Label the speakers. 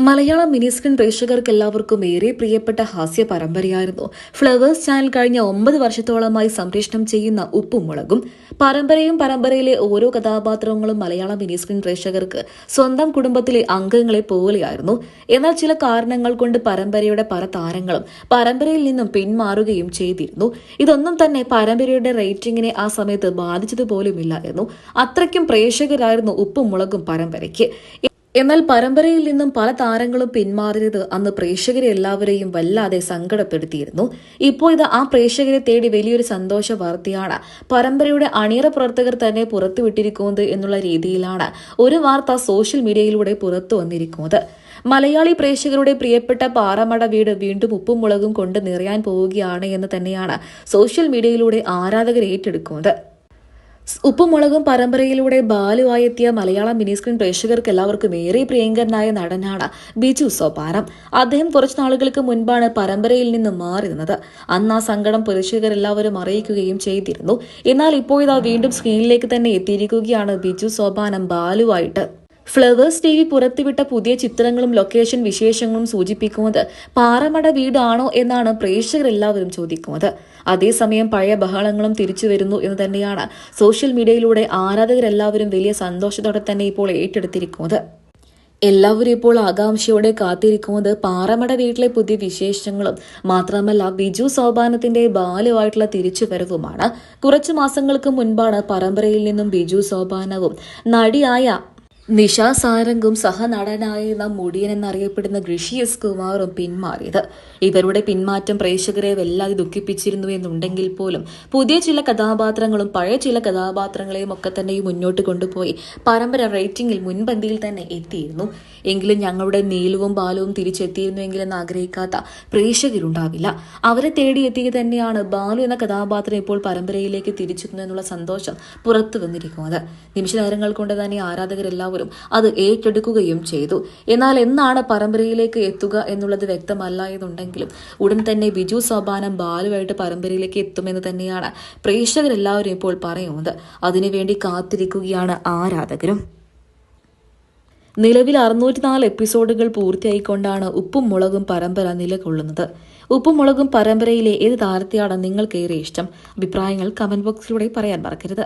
Speaker 1: Malayalam mini screen പ്രേക്ഷകർക്ക് എല്ലാവർക്കും ഏറെ പ്രിയപ്പെട്ട ഹാസ്യ പരമ്പരയായിരുന്നു ഫ്ലവേഴ്സ് ചാനൽ കഴിഞ്ഞ 9 വർഷത്തോളമായി സംപ്രേഷണം ചെയ്യുന്ന ഉപ്പും മുളകും. പരമ്പരയിലെ ഓരോ കഥാപാത്രങ്ങളും മലയാളം മിനി സ്ക്രീൻ പ്രേക്ഷകർക്ക് സ്വന്തം കുടുംബത്തിലെ അംഗങ്ങളെ പോലെയായിരുന്നു. എന്നാൽ ചില കാരണങ്ങൾ കൊണ്ട് പരമ്പരയുടെ പല താരങ്ങളും പരമ്പരയിൽ നിന്നും പിന്മാറുകയും ചെയ്തിരുന്നു. ഇതൊന്നും തന്നെ പരമ്പരയുടെ റേറ്റിംഗിനെ ആ സമയത്ത് ബാധിച്ചതുപോലുമില്ലായിരുന്നു. അത്രയ്ക്കും പ്രേക്ഷകരായിരുന്നു ഉപ്പും മുളകും പരമ്പരയ്ക്ക്. എന്നാൽ പരമ്പരയിൽ നിന്നും പല താരങ്ങളും പിന്മാറിയത് അന്ന് പ്രേക്ഷകരെ എല്ലാവരെയും വല്ലാതെ സങ്കടപ്പെടുത്തിയിരുന്നു. ഇപ്പോൾ ഇത് ആ പ്രേക്ഷകരെ തേടി വലിയൊരു സന്തോഷ വാർത്തയാണ് പരമ്പരയുടെ അണിയറ പ്രവർത്തകർ തന്നെ പുറത്തുവിട്ടിരിക്കുന്നത് എന്നുള്ള രീതിയിലാണ് ഒരു വാർത്ത സോഷ്യൽ മീഡിയയിലൂടെ പുറത്തു വന്നിരിക്കുന്നത്. മലയാളി പ്രേക്ഷകരുടെ പ്രിയപ്പെട്ട പാറമട വീട് വീണ്ടും ഉപ്പും മുളകും കൊണ്ട് നിറയാൻ പോവുകയാണ് എന്ന് തന്നെയാണ് സോഷ്യൽ മീഡിയയിലൂടെ ആരാധകർ ഏറ്റെടുക്കുന്നത്. ഉപ്പും മുളകും പരമ്പരയിലൂടെ ബാലുവായെത്തിയ മലയാളം മിനി സ്ക്രീൻ പ്രേക്ഷകർക്ക് എല്ലാവർക്കും ഏറെ പ്രിയങ്കരനായ നടനാണ് ബിജു സോപാനം. അദ്ദേഹം കുറച്ചു നാളുകൾക്ക് മുൻപാണ് പരമ്പരയിൽ നിന്ന് മാറി നിന്നത്. അന്ന് ആ സങ്കടം പ്രേക്ഷകർ എല്ലാവരും അറിയിക്കുകയും ചെയ്തിരുന്നു. എന്നാൽ ഇപ്പോഴിതാ വീണ്ടും സ്ക്രീനിലേക്ക് തന്നെ എത്തിയിരിക്കുകയാണ് ബിജു സോപാനം ബാലുവായിട്ട്. ഫ്ലവേഴ്സ് TV പുറത്തുവിട്ട പുതിയ ചിത്രങ്ങളും ലൊക്കേഷൻ വിശേഷങ്ങളും സൂചിപ്പിക്കുന്നത് പാറമട വീടാണോ എന്നാണ് പ്രേക്ഷകരെല്ലാവരും ചോദിക്കുന്നത്. അതേസമയം പഴയ ബഹളങ്ങളും തിരിച്ചു വരുന്നു എന്ന് തന്നെയാണ് സോഷ്യൽ മീഡിയയിലൂടെ ആരാധകരെല്ലാവരും വലിയ സന്തോഷത്തോടെ തന്നെ ഇപ്പോൾ ഏറ്റെടുത്തിരിക്കുന്നത്. എല്ലാവരും ഇപ്പോൾ ആകാംക്ഷയോടെ കാത്തിരിക്കുന്നത് പാറമട വീട്ടിലെ പുതിയ വിശേഷങ്ങളും മാത്രമല്ല ബിജു സോപാനത്തിന്റെ ബാലുവായിട്ടുള്ള തിരിച്ചുവരവുമാണ്. കുറച്ചു മാസങ്ങൾക്ക് മുൻപാണ് പരമ്പരയിൽ നിന്നും ബിജു സോപാനവും നടിയായ നിഷ സാരംഗും സഹനടനായിരുന്ന മുടിയൻ എന്നറിയപ്പെടുന്ന ഋഷി എസ് കുമാറും പിന്മാറിയത്. ഇവരുടെ പിന്മാറ്റം പ്രേക്ഷകരെ വല്ലാതെ ദുഃഖിപ്പിച്ചിരുന്നു എന്നുണ്ടെങ്കിൽ പോലും പുതിയ ചില കഥാപാത്രങ്ങളും പഴയ ചില കഥാപാത്രങ്ങളെയും ഒക്കെ തന്നെ മുന്നോട്ട് കൊണ്ടുപോയി പരമ്പര റേറ്റിംഗിൽ മുൻപന്തിയിൽ തന്നെ എത്തിയിരുന്നു. എങ്കിലും ഞങ്ങളുടെ നീലുവും ബാലുവും തിരിച്ചെത്തിയിരുന്നുവെങ്കിലെന്ന് ആഗ്രഹിക്കാത്ത പ്രേക്ഷകരുണ്ടാവില്ല. അവരെ തേടിയെത്തിയത് തന്നെയാണ് ബാലു എന്ന കഥാപാത്രം ഇപ്പോൾ പരമ്പരയിലേക്ക് തിരിച്ചെത്തുന്നു എന്നുള്ള സന്തോഷം പുറത്തു വന്നിരിക്കുന്നത്. നിമിഷ നേരങ്ങൾ കൊണ്ട് തന്നെ ആരാധകരെല്ലാവരും അത് ഏറ്റെടുക്കുകയും ചെയ്തു. എന്നാൽ എന്നാണ് പരമ്പരയിലേക്ക് എത്തുക എന്നുള്ളത് വ്യക്തമല്ല എന്നുണ്ടെങ്കിലും ഉടൻ തന്നെ ബിജു സോപാനം ബാലുവായിട്ട് പരമ്പരയിലേക്ക് എത്തുമെന്ന് തന്നെയാണ് പ്രേക്ഷകരെല്ലാവരും ഇപ്പോൾ പറയുന്നത്. അതിനുവേണ്ടി കാത്തിരിക്കുകയാണ് ആരാധകരും. നിലവിൽ 604 എപ്പിസോഡുകൾ പൂർത്തിയായിക്കൊണ്ടാണ് ഉപ്പും മുളകും പരമ്പര നിലകൊള്ളുന്നത്. ഉപ്പും മുളകും പരമ്പരയിലെ ഏത് താരത്തെയാണ് നിങ്ങൾക്കേറെ ഇഷ്ടം? അഭിപ്രായങ്ങൾ കമന്റ് ബോക്സിലൂടെ പറയാൻ മറക്കരുത്.